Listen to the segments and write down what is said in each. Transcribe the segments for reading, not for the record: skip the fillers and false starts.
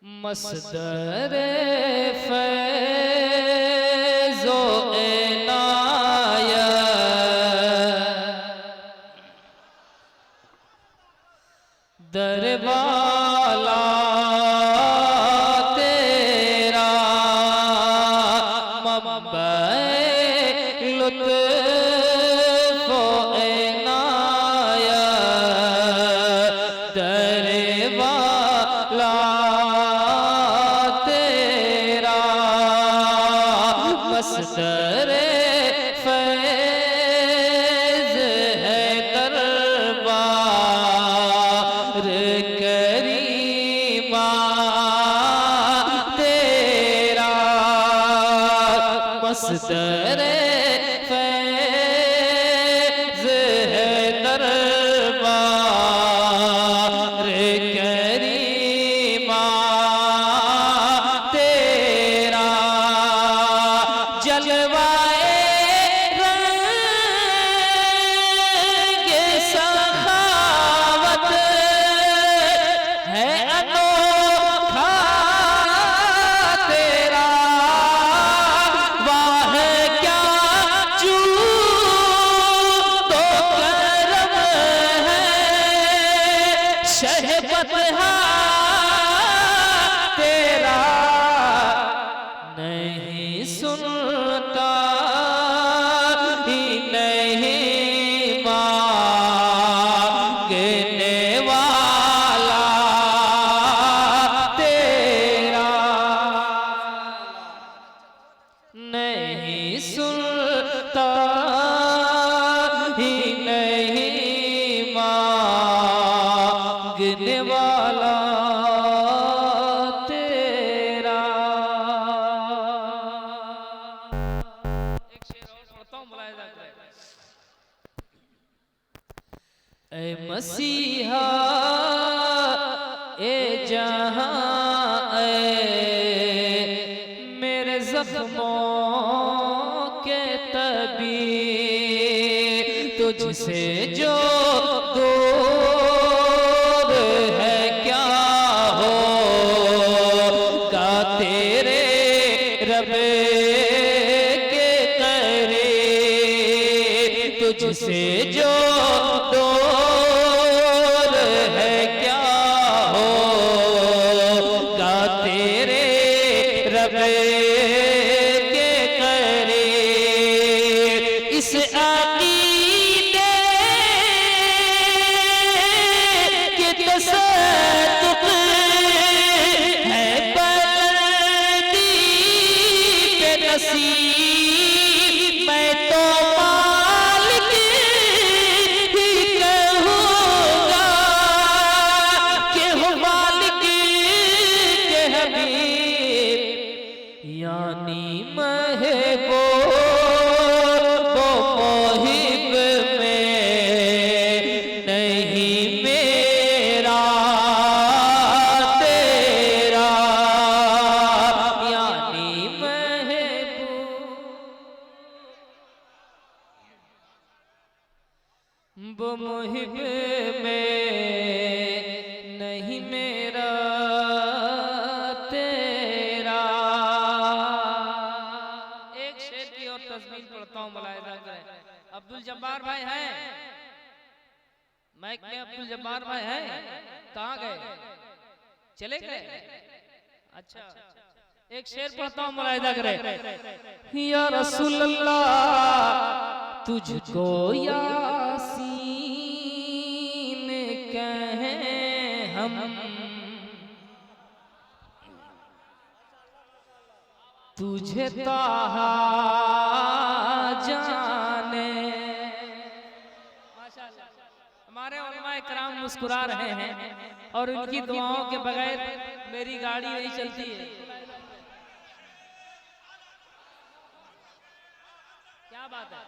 मसदर फैज़ो इनायत दरबाला तेरा मब्बे लुत्फ़ व इनायत दरबाला मसदर फैज़ है दरबार करीमा तेरा मसदर फैज़ है दरबार करीमा तेरा जलवाए रंग सखावत है अनोखा तेरा वाह क्या चू तो करम है शहबत तेरा नहीं सुनता ही नहीं मांगने वाला तेरा नहीं सुनता ही नहीं मांगने वाला ऐ मसीहा ए जहां ऐ मेरे जख्मों के तबीब तुझसे जो दूर है क्या होगा तेरे रब के करीब तुझसे जो दूर है क्या होगा तेरे रब के करीब इस अकीदे के तसद्दुक़ है बंदी के नसीब मैं तो मालिक ही कहूँगा कि हो मालिक के हबीब यानी महबूब मोहिब में नहीं मेरा तेरा यानी महबूब मोहिब में नहीं मेरा तेरा। एक शेर की और तस्वीर पढ़ता हूँ, मुलाहिज़ा करें। अब्दुल जब्बार भाई हैं माइक में? अब्दुल जब्बार भाई हैं? कहाँ गए? चले गए? अच्छा, एक शेर पढ़ता हूँ, मुलाहिज़ा करें। या रसूल अल्लाह तुझको यासीन कहें हम, तुझे ताहा जाने। हमारे उलमा इकराम मुस्कुरा रहे हैं और उनकी दुआओं के बगैर मेरी गाड़ी नहीं चलती है। क्या बात है?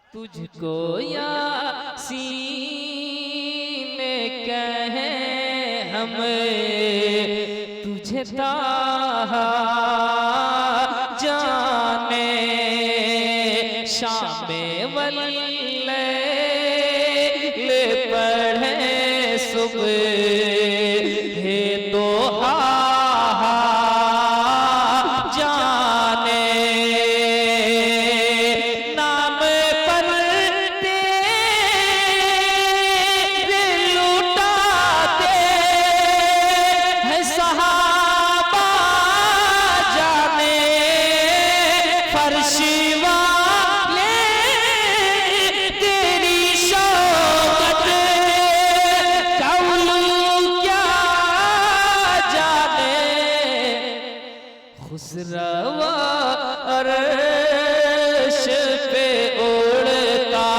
तुझको यासीन कहें हम, तुझे ताहा जाने। शामे वल्ले पढ़े सुबह दोहा खुसरवा अर्श पे उड़ता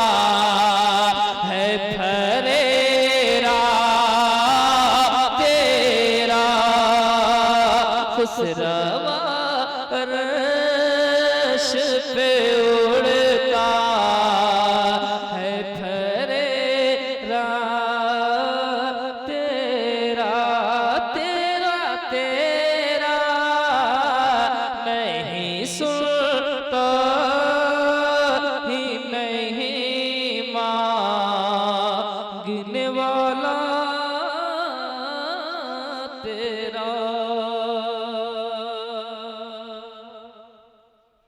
है फरेरा तेरा, खुसरवा अर्श पे उड़ता है फरेरा तेरा, तेरा तेरा नहीं सुनता ही नहीं मांगने वाला तेरा।